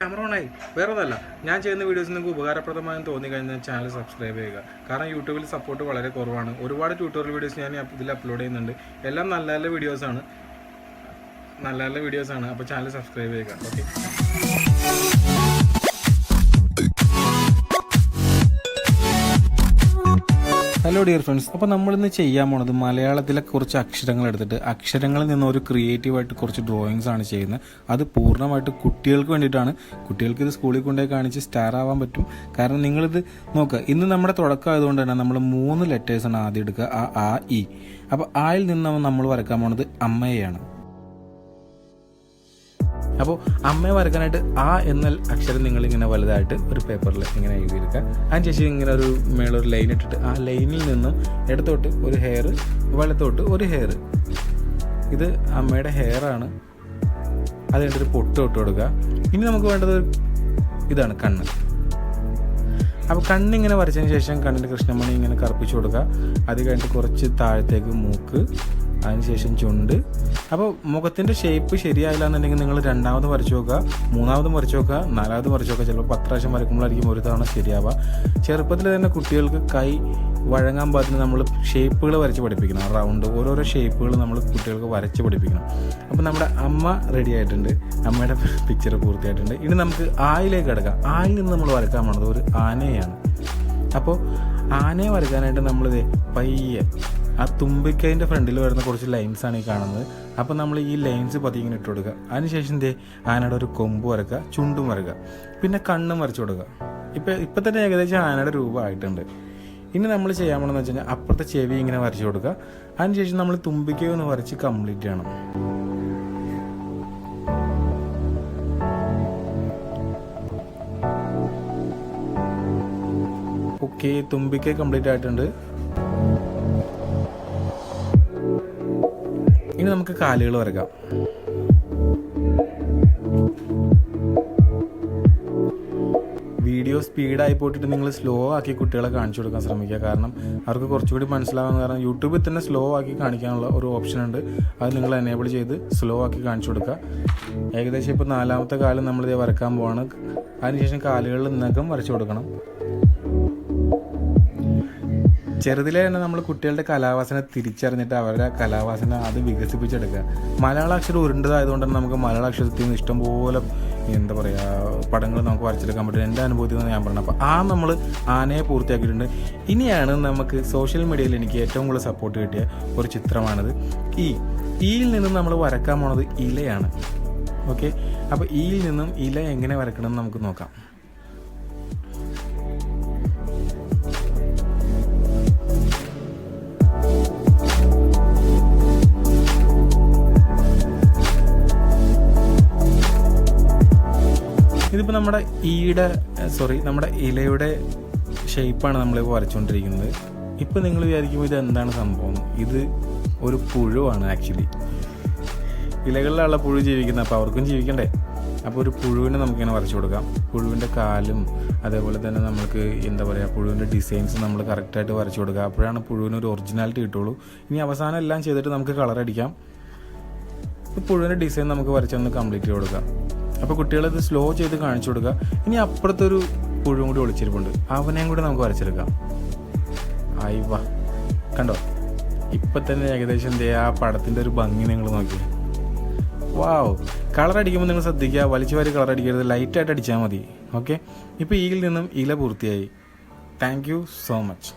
Camera ഓണായി വേറെ ഒന്നല്ല, ഞാൻ ചെയ്യുന്ന വീഡിയോസ് നിങ്ങൾക്ക് ഉപകാരപ്രദമായെന്ന് തോന്നിക്കഴിഞ്ഞാൽ ചാനൽ സബ്സ്ക്രൈബ് ചെയ്യുക. കാരണം യൂട്യൂബിൽ സപ്പോർട്ട് വളരെ കുറവാണ്. ഒരുപാട് ട്യൂട്ടോറിയൽ വീഡിയോസ് ഞാൻ ഇതിൽ അപ്ലോഡ് ചെയ്യുന്നുണ്ട്. എല്ലാം നല്ല നല്ല വീഡിയോസാണ്. അപ്പോൾ ചാനൽ സബ്സ്ക്രൈബ് ചെയ്യുക. ഓക്കെ. ഹലോ ഡിയർ ഫ്രണ്ട്സ്, അപ്പോൾ നമ്മളിന്ന് ചെയ്യാൻ പോണത് മലയാളത്തിലെ കുറച്ച് അക്ഷരങ്ങൾ എടുത്തിട്ട് അക്ഷരങ്ങളിൽ നിന്ന് ഒരു ക്രിയേറ്റീവായിട്ട് കുറച്ച് ഡ്രോയിങ്സ് ആണ് ചെയ്യുന്നത്. അത് പൂർണ്ണമായിട്ട് കുട്ടികൾക്ക് വേണ്ടിയിട്ടാണ്. കുട്ടികൾക്ക് ഇത് സ്കൂളിൽ കൊണ്ടുപോയി കാണിച്ച് സ്റ്റാർ ആവാൻ പറ്റും. കാരണം നിങ്ങളിത് നോക്കുക, ഇന്ന് നമ്മുടെ തുടക്കം ആയതുകൊണ്ട് തന്നെ നമ്മൾ 3 ലെറ്റേഴ്സാണ് ആദ്യം എടുക്കുക, ആ ഇ. അപ്പോൾ ആയിൽ നിന്ന് നമ്മൾ വരക്കാൻ പോണത് അമ്മയെയാണ്. അപ്പോൾ അമ്മയെ വരക്കാനായിട്ട് ആ എന്ന അക്ഷരം നിങ്ങളിങ്ങനെ വലുതായിട്ട് ഒരു പേപ്പറിൽ ഇങ്ങനെ എഴുതിയെടുക്കുക. അതിനുശേഷം ഇങ്ങനെ ഒരു മേളൊരു ലൈൻ ഇട്ടിട്ട് ആ ലൈനിൽ നിന്നും ഇടത്തോട്ട് ഒരു ഹെയർ, വലത്തോട്ട് ഒരു ഹെയർ. ഇത് അമ്മയുടെ ഹെയറാണ്. അത് കഴിഞ്ഞിട്ടൊരു പൊട്ട് ഇട്ട് കൊടുക്കുക. ഇനി നമുക്ക് വേണ്ടത് ഇതാണ് കണ്ണ്. അപ്പോൾ കണ്ണിങ്ങനെ വരച്ചതിന് ശേഷം കണ്ണിൻ്റെ കൃഷ്ണമണി ഇങ്ങനെ കറുപ്പിച്ച് കൊടുക്കുക. അത് കഴിഞ്ഞിട്ട് കുറച്ച് താഴത്തേക്ക് മൂക്ക്, അതിനുശേഷം ചുണ്ട്. അപ്പോൾ മുഖത്തിൻ്റെ ഷേപ്പ് ശരിയായില്ല എന്നുണ്ടെങ്കിൽ നിങ്ങൾ 2ാമത് വരച്ച് നോക്കുക, 3ാമതും വരച്ച് നോക്കുക, 4ാമത് വരച്ച് നോക്കുക. ചിലപ്പോൾ 10 പ്രാവശ്യം വരക്കുമ്പോഴായിരിക്കും ഒരു തവണ ശരിയാവുക. ചെറുപ്പത്തിൽ തന്നെ കുട്ടികൾക്ക് കൈ വഴങ്ങാൻ പാകത്തിന് നമ്മൾ ഷേപ്പുകൾ വരച്ച് പഠിപ്പിക്കണം. റൗണ്ട് ഓരോരോ ഷേപ്പുകൾ നമ്മൾ കുട്ടികൾക്ക് വരച്ച് പഠിപ്പിക്കണം. അപ്പോൾ നമ്മുടെ അമ്മ റെഡി ആയിട്ടുണ്ട്, അമ്മയുടെ പിക്ചർ പൂർത്തിയായിട്ടുണ്ട്. ഇനി നമുക്ക് ആയിലേക്ക് കിടക്കാം. ആയിൽ നിന്ന് നമ്മൾ വരക്കാൻ പോണത് ഒരു ആനയാണ്. അപ്പോൾ ആനയെ വരയ്ക്കാനായിട്ട് നമ്മളിത് പയ്യെ ആ തുമ്പിക്കൈൻ്റെ ഫ്രണ്ടിൽ വരുന്ന കുറച്ച് ലൈൻസാണ് ഈ കാണുന്നത്. അപ്പോൾ നമ്മൾ ഈ ലൈൻസ് പതിങ്ങനെ ഇട്ട് കൊടുക്കുക. അതിനുശേഷം ആനയുടെ ഒരു കൊമ്പ് വരക്കുക, ചുണ്ടും വരക്കുക, പിന്നെ കണ്ണും വരച്ചു കൊടുക്കുക. ഇപ്പം തന്നെ ഏകദേശം ആനയുടെ രൂപമായിട്ടുണ്ട്. ഇനി നമ്മൾ ചെയ്യാൻ പോകണമെന്ന് വെച്ച് കഴിഞ്ഞാൽ അപ്പുറത്തെ ചെവി ഇങ്ങനെ വരച്ചു കൊടുക്കുക. അതിനുശേഷം നമ്മൾ തുമ്പിക്കൈ ഒന്ന് വരച്ച് കംപ്ലീറ്റ് ചെയ്യണം. ഓക്കെ, തുമ്പിക്കൈ കംപ്ലീറ്റ് ആയിട്ടുണ്ട്. ഇനി നമുക്ക് കാലുകൾ വരക്കാം. വീഡിയോ സ്പീഡായി പോയിട്ട് നിങ്ങൾ സ്ലോ ആക്കി കുട്ടികളെ കാണിച്ചു കൊടുക്കാൻ ശ്രമിക്കുക. കാരണം അവർക്ക് കുറച്ചുകൂടി മനസ്സിലാവാൻ. കാരണം യൂട്യൂബിൽ തന്നെ സ്ലോ ആക്കി കാണിക്കാനുള്ള ഒരു ഓപ്ഷൻ ഉണ്ട്. അത് നിങ്ങൾ എനേബിൾ ചെയ്ത് സ്ലോ ആക്കി കാണിച്ചു കൊടുക്കുക. ഏകദേശം ഇപ്പോൾ 4ാമത്തെ കാലം നമ്മളിത് വരക്കാൻ പോവാണ്. അതിനുശേഷം കാലുകളിൽ നഖം വരച്ചു കൊടുക്കണം. ചെറുതിലെ തന്നെ നമ്മൾ കുട്ടികളുടെ കലാവാസന തിരിച്ചറിഞ്ഞിട്ട് അവരുടെ കലാവാസന അത് വികസിപ്പിച്ചെടുക്കുക. മലയാള അക്ഷരം ഉരുണ്ടതായതുകൊണ്ട് തന്നെ നമുക്ക് മലയാള അക്ഷരത്തിൽ നിന്ന് ഇഷ്ടംപോലെ പടങ്ങൾ നമുക്ക് വരച്ചെടുക്കാൻ പറ്റും. എൻ്റെ അനുഭവത്തിൽ നിന്ന് ഞാൻ പറഞ്ഞു. അപ്പോൾ നമ്മൾ ആനയെ പൂർത്തിയാക്കിയിട്ടുണ്ട്. ഇനിയാണ് നമുക്ക് സോഷ്യൽ മീഡിയയിൽ എനിക്ക് ഏറ്റവും കൂടുതൽ സപ്പോർട്ട് കിട്ടിയ ഒരു ചിത്രമാണിത്. ഈയിൽ നിന്നും നമ്മൾ വരക്കാൻ പോണത് ഇലയാണ്. ഓക്കെ, അപ്പോൾ ഈയിൽ നിന്നും ഇല എങ്ങനെ വരക്കണമെന്ന് നമുക്ക് നോക്കാം. ഇതിപ്പോൾ നമ്മുടെ ഇലയുടെ ഷേപ്പാണ് നമ്മളിപ്പോൾ വരച്ചുകൊണ്ടിരിക്കുന്നത്. ഇപ്പോൾ നിങ്ങൾ വിചാരിക്കുമ്പോൾ ഇത് എന്താണ് സംഭവം? ഇത് ഒരു പുഴുവാണ് ആക്ച്വലി. ഇലകളിലുള്ള പുഴു ജീവിക്കുന്നത്, അപ്പോൾ അവർക്കും ജീവിക്കണ്ടേ. അപ്പോൾ ഒരു പുഴുവിനെ നമുക്കിങ്ങനെ വരച്ചു കൊടുക്കാം. പുഴുവിൻ്റെ കാലും അതേപോലെ തന്നെ നമുക്ക് പുഴുവിൻ്റെ ഡിസൈൻസ് നമ്മൾ കറക്റ്റായിട്ട് വരച്ചു കൊടുക്കുക. അപ്പോഴാണ് പുഴുവിനൊരു ഒറിജിനാലിറ്റി കിട്ടുള്ളൂ. ഇനി അവസാനം എല്ലാം ചെയ്തിട്ട് നമുക്ക് കളറടിക്കാം. ഇപ്പോൾ പുഴുവിൻ്റെ ഡിസൈൻ നമുക്ക് വരച്ചൊന്ന് കംപ്ലീറ്റ് ചെയ്ത് കൊടുക്കാം. അപ്പോൾ കുട്ടികളത് സ്ലോ ചെയ്ത് കാണിച്ചു കൊടുക്കുക. ഇനി അപ്പുറത്തൊരു പുഴുവും കൂടി ഒളിച്ചിരിപ്പുണ്ട്, അവനെയും കൂടി നമുക്ക് വരച്ചെടുക്കാം. വാ, കണ്ടോ? ഇപ്പം തന്നെ ഏകദേശം ആ പടത്തിൻ്റെ ഒരു ഭംഗി നിങ്ങൾ നോക്കി. വാവ്, കളർ അടിക്കുമ്പോൾ നിങ്ങൾ ശ്രദ്ധിക്കുക, വലിച്ചു വാരി കളർ അടിക്കരുത്, ലൈറ്റായിട്ട് അടിച്ചാൽ മതി. ഓക്കെ, ഇപ്പോൾ ഈയിൽ നിന്നും ഇല പൂർത്തിയായി. Thank you so much.